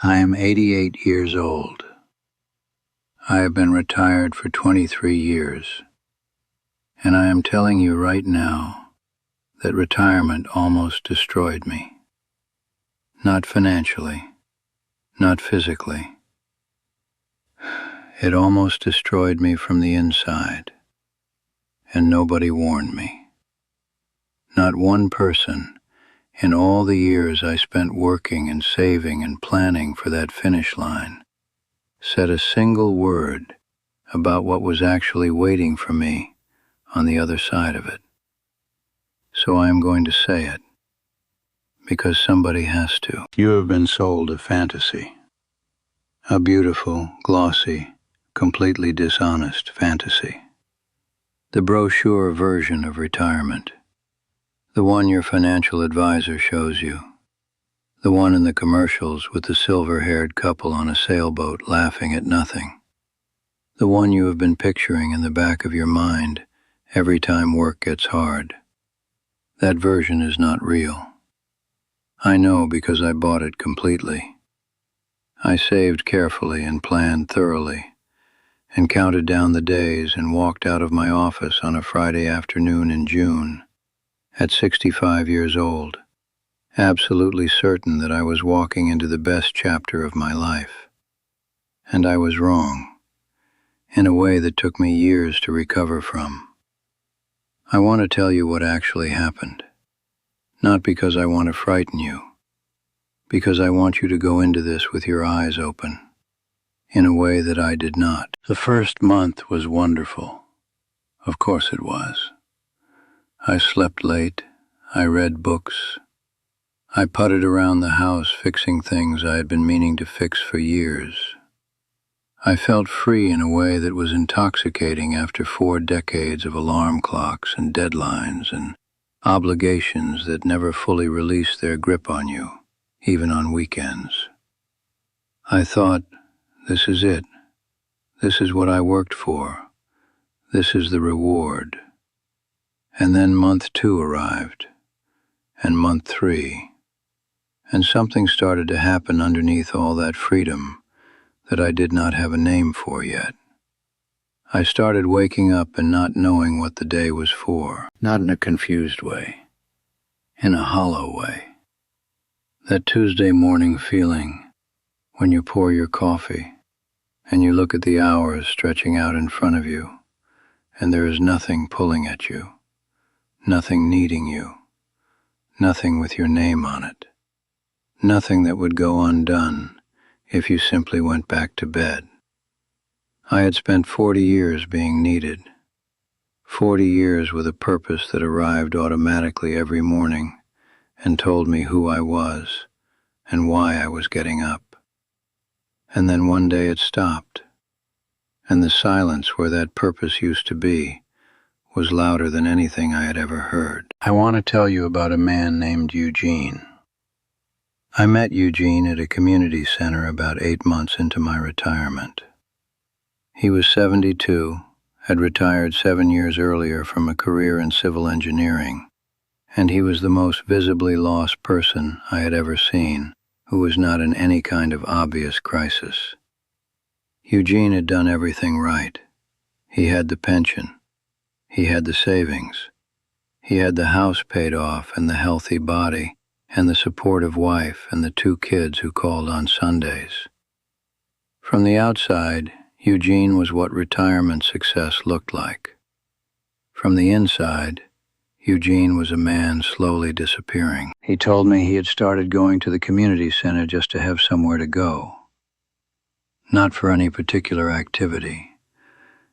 I am 88 years old. I have been retired for 23 years, and I am telling you right now that retirement almost destroyed me. Not financially, not physically. It almost destroyed me from the inside, and nobody warned me. Not one person in all the years I spent working and saving and planning for that finish line said a single word about what was actually waiting for me on the other side of it. So I am going to say it, because somebody has to. You have been sold a fantasy. A beautiful, glossy, completely dishonest fantasy. The brochure version of retirement. The one your financial advisor shows you. The one in the commercials with the silver-haired couple on a sailboat laughing at nothing. The one you have been picturing in the back of your mind every time work gets hard. That version is not real. I know because I bought it completely. I saved carefully and planned thoroughly, and counted down the days and walked out of my office on a Friday afternoon in June, at 65 years old, absolutely certain that I was walking into the best chapter of my life. And I was wrong, in a way that took me years to recover from. I want to tell you what actually happened, not because I want to frighten you, because I want you to go into this with your eyes open, in a way that I did not. The first month was wonderful. Of course it was. I slept late, I read books, I putted around the house fixing things I had been meaning to fix for years. I felt free in a way that was intoxicating after 4 decades of alarm clocks and deadlines and obligations that never fully released their grip on you, even on weekends. I thought, this is it. This is what I worked for. This is the reward. And then month 2 arrived, and month 3, and something started to happen underneath all that freedom that I did not have a name for yet. I started waking up and not knowing what the day was for, not in a confused way, in a hollow way. That Tuesday morning feeling when you pour your coffee and you look at the hours stretching out in front of you, and there is nothing pulling at you, nothing needing you, nothing with your name on it, nothing that would go undone if you simply went back to bed. I had spent 40 years being needed, 40 years with a purpose that arrived automatically every morning and told me who I was and why I was getting up. And then one day it stopped, and the silence where that purpose used to be was louder than anything I had ever heard. I want to tell you about a man named Eugene. I met Eugene at a community center about 8 months into my retirement. He was 72, had retired 7 years earlier from a career in civil engineering, and he was the most visibly lost person I had ever seen, who was not in any kind of obvious crisis. Eugene had done everything right. He had the pension. He had the savings. He had the house paid off and the healthy body and the supportive wife and the 2 kids who called on Sundays. From the outside, Eugene was what retirement success looked like. From the inside, Eugene was a man slowly disappearing. He told me he had started going to the community center just to have somewhere to go. Not for any particular activity,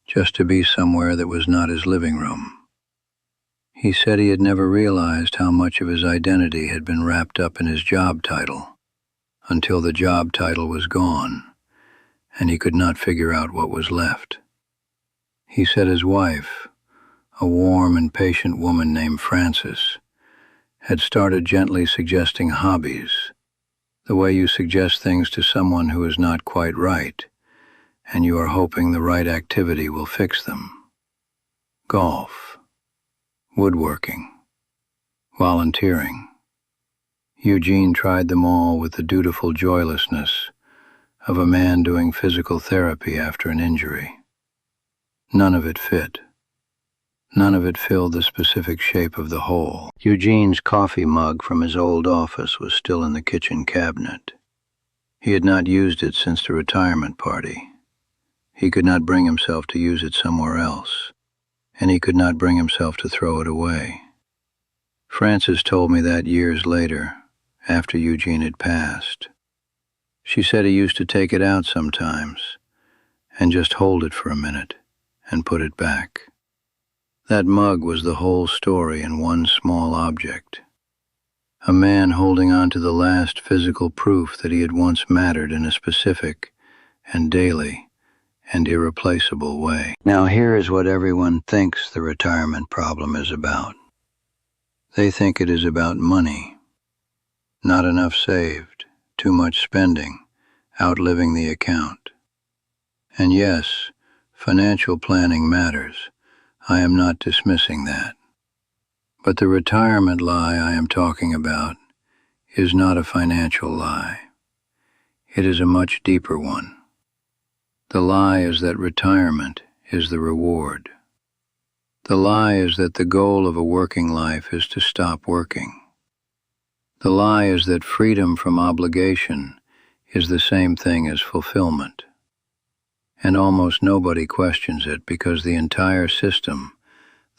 just to be somewhere that was not his living room. He said he had never realized how much of his identity had been wrapped up in his job title, until the job title was gone, and he could not figure out what was left. He said his wife, a warm and patient woman named Frances, had started gently suggesting hobbies, the way you suggest things to someone who is not quite right, and you are hoping the right activity will fix them. Golf, woodworking, volunteering. Eugene tried them all with the dutiful joylessness of a man doing physical therapy after an injury. None of it fit. None of it filled the specific shape of the whole. Eugene's coffee mug from his old office was still in the kitchen cabinet. He had not used it since the retirement party. He could not bring himself to use it somewhere else, and he could not bring himself to throw it away. Frances told me that years later, after Eugene had passed. She said he used to take it out sometimes and just hold it for a minute and put it back. That mug was the whole story in one small object. A man holding on to the last physical proof that he had once mattered in a specific and daily and irreplaceable way. Now here is what everyone thinks the retirement problem is about. They think it is about money. Not enough saved, too much spending, outliving the account. And yes, financial planning matters. I am not dismissing that. But the retirement lie I am talking about is not a financial lie. It is a much deeper one. The lie is that retirement is the reward. The lie is that the goal of a working life is to stop working. The lie is that freedom from obligation is the same thing as fulfillment. And almost nobody questions it because the entire system,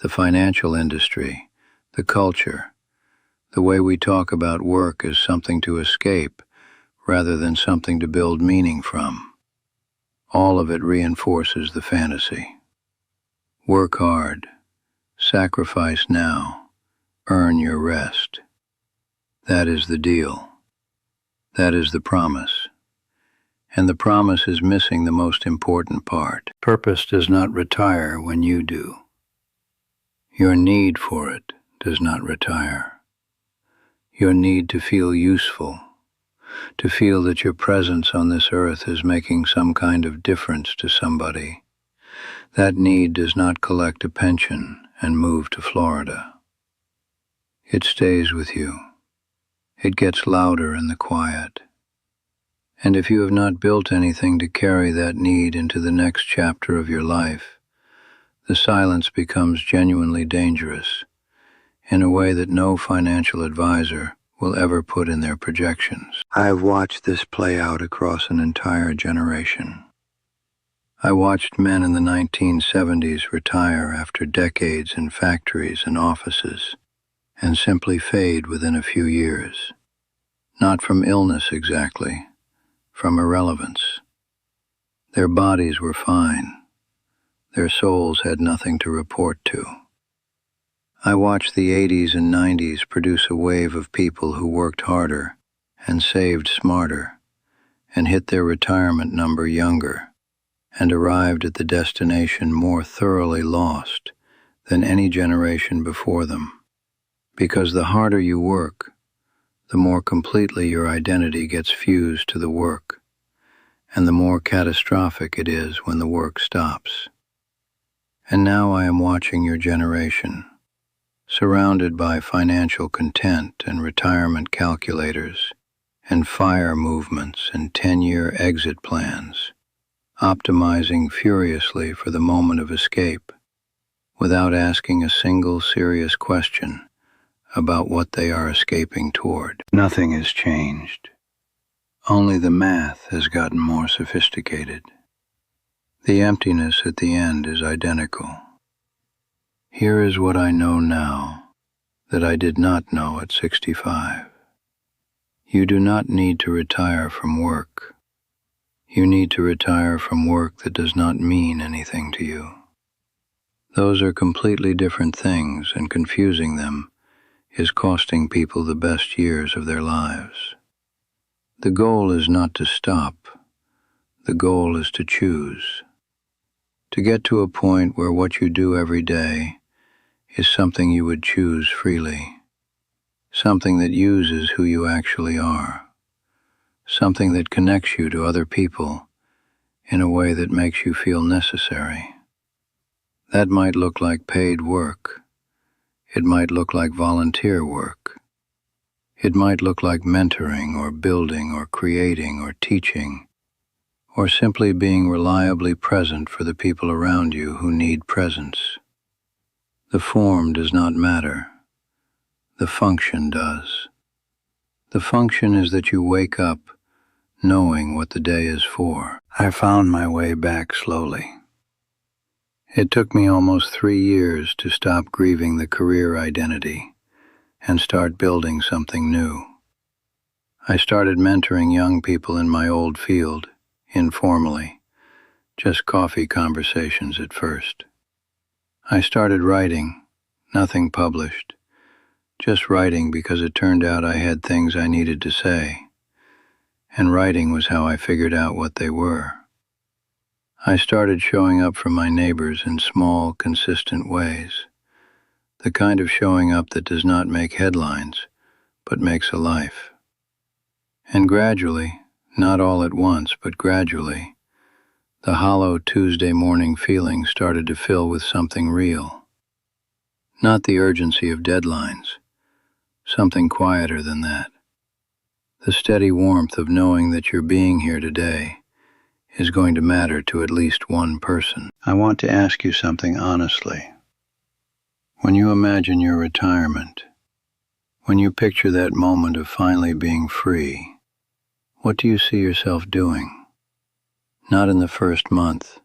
the financial industry, the culture, the way we talk about work is something to escape rather than something to build meaning from. All of it reinforces the fantasy. Work hard, sacrifice now, earn your rest. That is the deal. That is the promise. And the promise is missing the most important part. Purpose does not retire when you do. Your need for it does not retire. Your need to feel useful, to feel that your presence on this earth is making some kind of difference to somebody, that need does not collect a pension and move to Florida. It stays with you. It gets louder in the quiet. And if you have not built anything to carry that need into the next chapter of your life, the silence becomes genuinely dangerous, in a way that no financial advisor will ever put in their projections. I have watched this play out across an entire generation. I watched men in the 1970s retire after decades in factories and offices, and simply fade within a few years. Not from illness exactly, from irrelevance. Their bodies were fine. Their souls had nothing to report to. I watched the 80s and 90s produce a wave of people who worked harder and saved smarter and hit their retirement number younger and arrived at the destination more thoroughly lost than any generation before them. Because the harder you work, the more completely your identity gets fused to the work, and the more catastrophic it is when the work stops. And now I am watching your generation, surrounded by financial content and retirement calculators, and FIRE movements and 10-year exit plans, optimizing furiously for the moment of escape, without asking a single serious question about what they are escaping toward. Nothing has changed. Only the math has gotten more sophisticated. The emptiness at the end is identical. Here is what I know now that I did not know at 65. You do not need to retire from work. You need to retire from work that does not mean anything to you. Those are completely different things, and confusing them is costing people the best years of their lives. The goal is not to stop. The goal is to choose. To get to a point where what you do every day is something you would choose freely. Something that uses who you actually are. Something that connects you to other people in a way that makes you feel necessary. That might look like paid work. It might look like volunteer work. It might look like mentoring or building or creating or teaching or simply being reliably present for the people around you who need presence. The form does not matter. The function does. The function is that you wake up knowing what the day is for. I found my way back slowly. It took me almost 3 years to stop grieving the career identity and start building something new. I started mentoring young people in my old field, informally, just coffee conversations at first. I started writing, nothing published, just writing because it turned out I had things I needed to say, and writing was how I figured out what they were. I started showing up for my neighbors in small, consistent ways, the kind of showing up that does not make headlines, but makes a life. And gradually, not all at once, but gradually, the hollow Tuesday morning feeling started to fill with something real. Not the urgency of deadlines, something quieter than that. The steady warmth of knowing that your being here today is going to matter to at least one person. I want to ask you something honestly. When you imagine your retirement, when you picture that moment of finally being free, what do you see yourself doing? Not in the first month,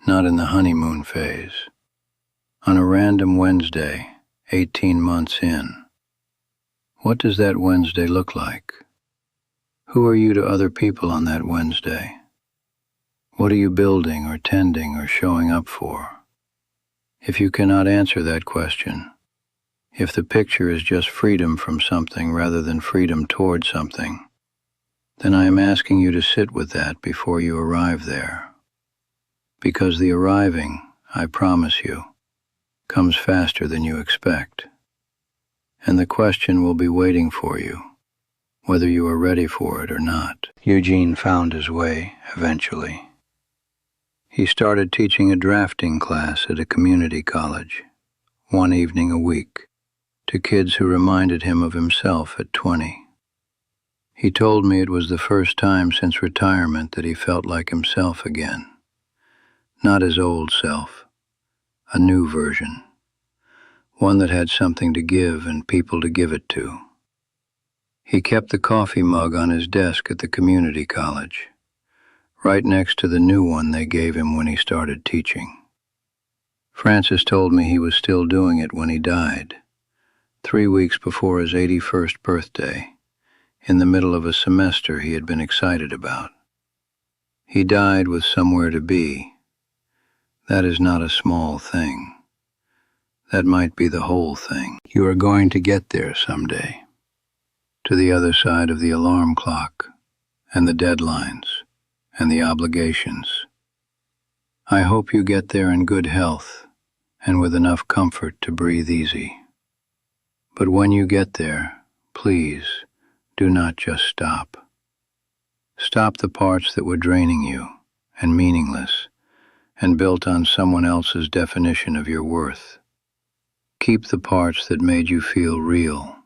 not in the honeymoon phase. On a random Wednesday, 18 months in, what does that Wednesday look like? Who are you to other people on that Wednesday? What are you building or tending or showing up for? If you cannot answer that question, if the picture is just freedom from something rather than freedom toward something, then I am asking you to sit with that before you arrive there. Because the arriving, I promise you, comes faster than you expect. And the question will be waiting for you, whether you are ready for it or not. Eugene found his way, eventually. He started teaching a drafting class at a community college, one evening a week, to kids who reminded him of himself at 20. He told me it was the first time since retirement that he felt like himself again. Not his old self, a new version. One that had something to give and people to give it to. He kept the coffee mug on his desk at the community college, right next to the new one they gave him when he started teaching. Francis told me he was still doing it when he died, 3 weeks before his 81st birthday, in the middle of a semester he had been excited about. He died with somewhere to be. That is not a small thing. That might be the whole thing. You are going to get there someday, to the other side of the alarm clock, and the deadlines, and the obligations. I hope you get there in good health, and with enough comfort to breathe easy. But when you get there, please, do not just stop. Stop the parts that were draining you, and meaningless, and built on someone else's definition of your worth. Keep the parts that made you feel real.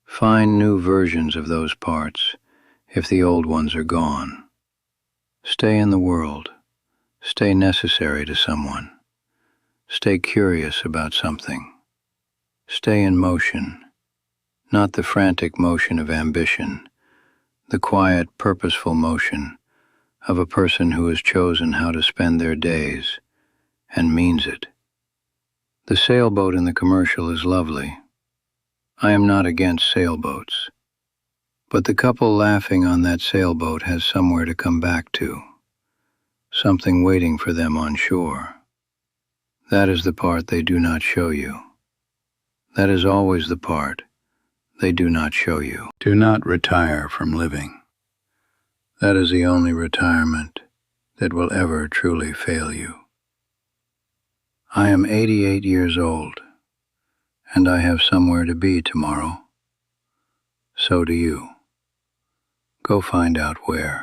Find new versions of those parts if the old ones are gone. Stay in the world. Stay necessary to someone. Stay curious about something. Stay in motion, not the frantic motion of ambition, the quiet, purposeful motion of a person who has chosen how to spend their days and means it. The sailboat in the commercial is lovely. I am not against sailboats, but the couple laughing on that sailboat has somewhere to come back to, something waiting for them on shore. That is the part they do not show you. That is always the part they do not show you. Do not retire from living. That is the only retirement that will ever truly fail you. I am 88 years old, and I have somewhere to be tomorrow. So do you. Go find out where.